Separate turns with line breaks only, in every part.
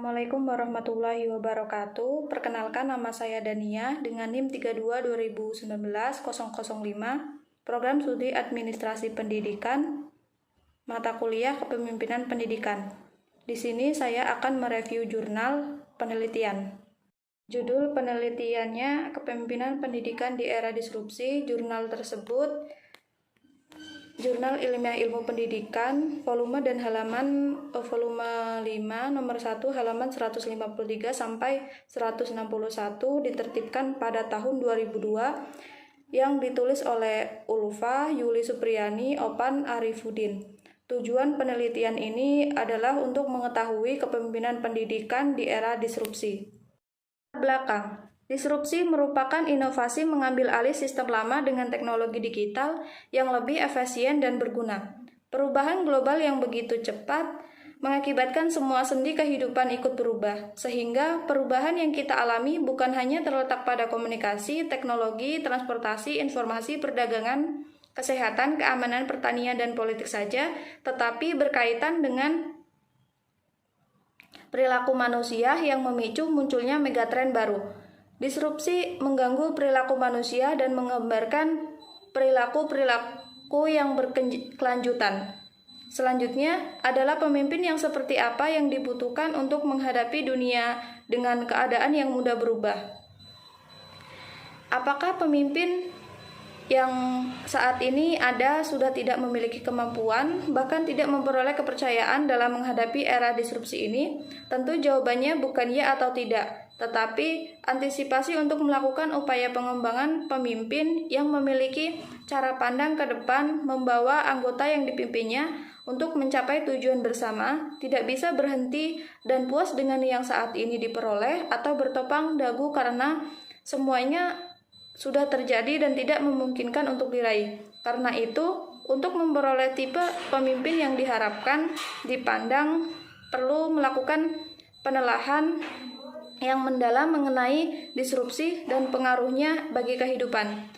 Assalamualaikum warahmatullahi wabarakatuh. Perkenalkan, nama saya Dania dengan NIM 32 2019 005, Program Studi Administrasi Pendidikan, mata kuliah Kepemimpinan Pendidikan. Di sini saya akan mereview jurnal penelitian. Judul penelitiannya Kepemimpinan Pendidikan di Era Disrupsi. Jurnal tersebut Jurnal Ilmiah Ilmu Pendidikan, volume 5, nomor 1, halaman 153 sampai 161, ditertibkan pada tahun 2002, yang ditulis oleh Ulfa, Yuli Supriyani, Opan Arifudin. Tujuan penelitian ini adalah untuk mengetahui kepemimpinan pendidikan di era disrupsi. Belakang. Disrupsi merupakan inovasi mengambil alih sistem lama dengan teknologi digital yang lebih efisien dan berguna. Perubahan global yang begitu cepat mengakibatkan semua sendi kehidupan ikut berubah, sehingga perubahan yang kita alami bukan hanya terletak pada komunikasi, teknologi, transportasi, informasi, perdagangan, kesehatan, keamanan, pertanian, dan politik saja, tetapi berkaitan dengan perilaku manusia yang memicu munculnya megatrend baru. Disrupsi mengganggu perilaku manusia dan menggambarkan perilaku-perilaku yang berkelanjutan. Selanjutnya adalah pemimpin yang seperti apa yang dibutuhkan untuk menghadapi dunia dengan keadaan yang mudah berubah. Apakah pemimpin yang saat ini ada sudah tidak memiliki kemampuan, bahkan tidak memperoleh kepercayaan dalam menghadapi era disrupsi ini? Tentu jawabannya bukan ya atau tidak, tetapi antisipasi untuk melakukan upaya pengembangan pemimpin yang memiliki cara pandang ke depan, membawa anggota yang dipimpinnya untuk mencapai tujuan bersama, tidak bisa berhenti dan puas dengan yang saat ini diperoleh atau bertopang dagu karena semuanya sudah terjadi dan tidak memungkinkan untuk diraih. Karena itu, untuk memperoleh tipe pemimpin yang diharapkan dipandang perlu melakukan penelaahan yang mendalam mengenai disrupsi dan pengaruhnya bagi kehidupan.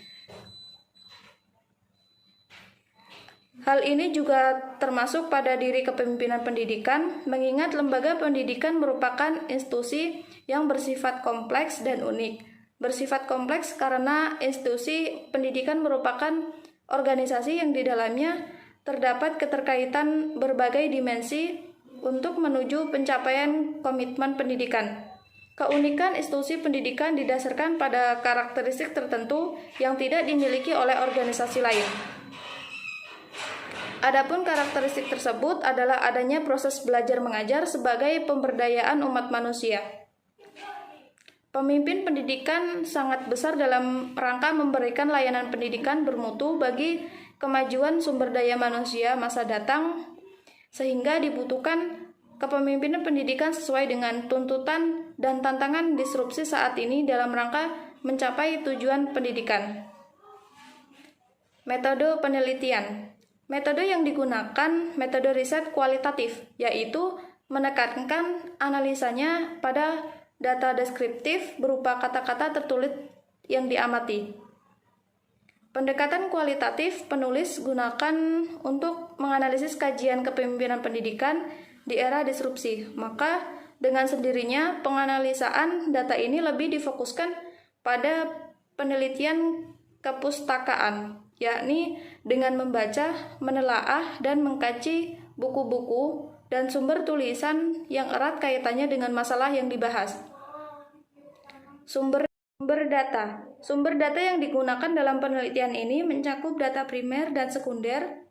Hal ini juga termasuk pada diri kepemimpinan pendidikan, mengingat lembaga pendidikan merupakan institusi yang bersifat kompleks dan unik. Bersifat kompleks karena institusi pendidikan merupakan organisasi yang di dalamnya terdapat keterkaitan berbagai dimensi untuk menuju pencapaian komitmen pendidikan. Keunikan institusi pendidikan didasarkan pada karakteristik tertentu yang tidak dimiliki oleh organisasi lain. Adapun karakteristik tersebut adalah adanya proses belajar mengajar sebagai pemberdayaan umat manusia. Pemimpin pendidikan sangat besar dalam rangka memberikan layanan pendidikan bermutu bagi kemajuan sumber daya manusia masa datang, sehingga dibutuhkan kepemimpinan pendidikan sesuai dengan tuntutan dan tantangan disrupsi saat ini dalam rangka mencapai tujuan pendidikan. Metode penelitian. Metode yang digunakan metode riset kualitatif, yaitu menekankan analisanya pada data deskriptif berupa kata-kata tertulis yang diamati. Pendekatan kualitatif penulis gunakan untuk menganalisis kajian kepemimpinan pendidikan di era disrupsi. Maka dengan sendirinya penganalisaan data ini lebih difokuskan pada penelitian kepustakaan, yakni dengan membaca, menelaah, dan mengkaji buku-buku dan sumber tulisan yang erat kaitannya dengan masalah yang dibahas. Sumber data. Sumber data yang digunakan dalam penelitian ini mencakup data primer dan sekunder.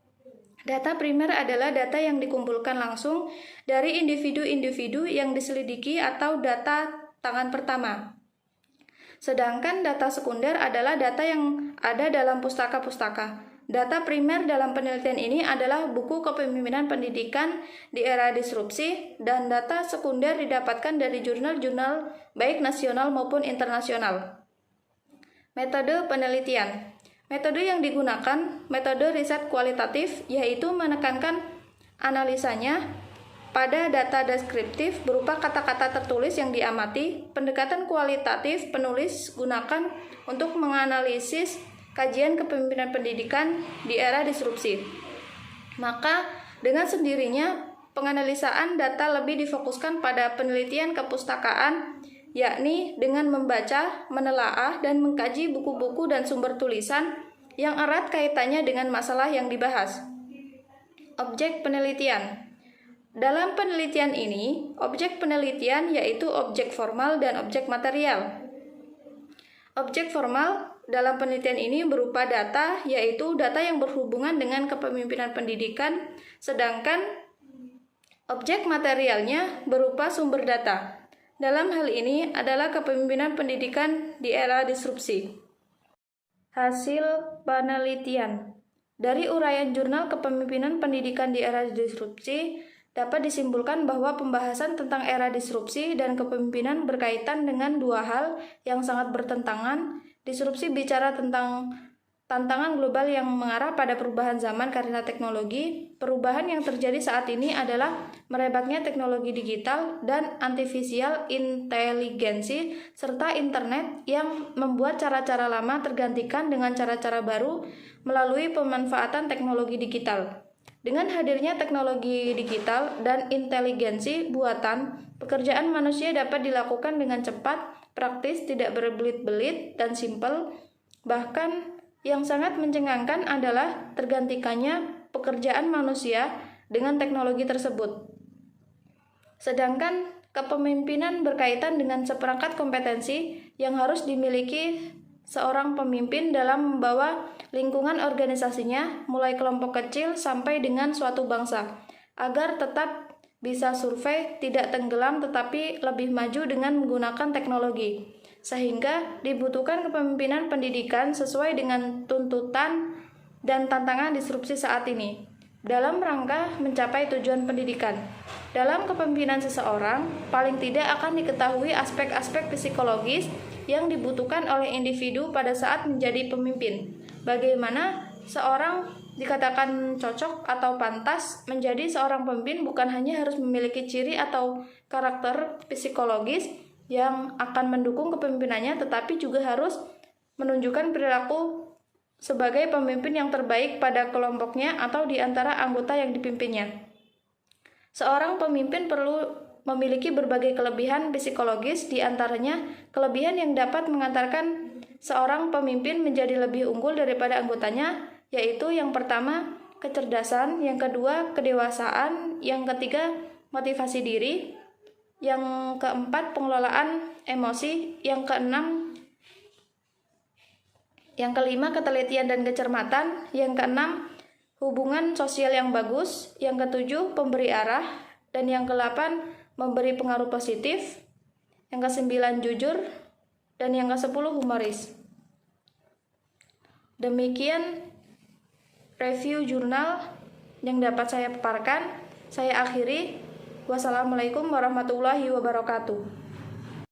Data primer adalah data yang dikumpulkan langsung dari individu-individu yang diselidiki atau data tangan pertama. Sedangkan data sekunder adalah data yang ada dalam pustaka-pustaka. Data primer dalam penelitian ini adalah buku kepemimpinan pendidikan di era disrupsi, dan data sekunder didapatkan dari jurnal-jurnal baik nasional maupun internasional. Metode penelitian. Metode yang digunakan metode riset kualitatif, yaitu menekankan analisanya pada data deskriptif berupa kata-kata tertulis yang diamati. Pendekatan kualitatif penulis gunakan untuk menganalisis kajian kepemimpinan pendidikan di era disrupsi. Maka dengan sendirinya penganalisaan data lebih difokuskan pada penelitian kepustakaan, yakni dengan membaca, menelaah, dan mengkaji buku-buku dan sumber tulisan yang erat kaitannya dengan masalah yang dibahas. Objek penelitian. Dalam penelitian ini, objek penelitian yaitu objek formal dan objek material. Objek formal dalam penelitian ini berupa data, yaitu data yang berhubungan dengan kepemimpinan pendidikan, sedangkan objek materialnya berupa sumber data. Dalam hal ini adalah kepemimpinan pendidikan di era disrupsi. Hasil penelitian. Dari uraian Jurnal Kepemimpinan Pendidikan di Era Disrupsi, dapat disimpulkan bahwa pembahasan tentang era disrupsi dan kepemimpinan berkaitan dengan dua hal yang sangat bertentangan. Disrupsi bicara tentang tantangan global yang mengarah pada perubahan zaman karena teknologi. Perubahan yang terjadi saat ini adalah merebaknya teknologi digital dan artificial intelligence serta internet yang membuat cara-cara lama tergantikan dengan cara-cara baru melalui pemanfaatan teknologi digital. Dengan hadirnya teknologi digital dan inteligensi buatan, pekerjaan manusia dapat dilakukan dengan cepat, praktis, tidak berbelit-belit, dan simpel. Bahkan yang sangat mencengangkan adalah tergantikannya pekerjaan manusia dengan teknologi tersebut. Sedangkan kepemimpinan berkaitan dengan seperangkat kompetensi yang harus dimiliki seorang pemimpin dalam membawa lingkungan organisasinya, mulai kelompok kecil sampai dengan suatu bangsa, agar tetap bisa survei, tidak tenggelam tetapi lebih maju dengan menggunakan teknologi. Sehingga dibutuhkan kepemimpinan pendidikan sesuai dengan tuntutan dan tantangan disrupsi saat ini, dalam rangka mencapai tujuan pendidikan. Dalam kepemimpinan seseorang, paling tidak akan diketahui aspek-aspek psikologis yang dibutuhkan oleh individu pada saat menjadi pemimpin. Bagaimana seorang dikatakan cocok atau pantas menjadi seorang pemimpin bukan hanya harus memiliki ciri atau karakter psikologis yang akan mendukung kepemimpinannya, tetapi juga harus menunjukkan perilaku sebagai pemimpin yang terbaik pada kelompoknya atau di antara anggota yang dipimpinnya. Seorang pemimpin perlu memiliki berbagai kelebihan psikologis, di antaranya kelebihan yang dapat mengantarkan seorang pemimpin menjadi lebih unggul daripada anggotanya, yaitu yang pertama, kecerdasan, yang kedua, kedewasaan, yang ketiga, motivasi diri, yang keempat, pengelolaan emosi, yang kelima, ketelitian dan kecermatan, yang keenam, hubungan sosial yang bagus, yang ketujuh, pemberi arah, dan yang kedelapan, memberi pengaruh positif, yang kesembilan, jujur, dan yang kesepuluh, humoris. Demikian review jurnal yang dapat saya paparkan. Saya akhiri. Wassalamualaikum warahmatullahi wabarakatuh.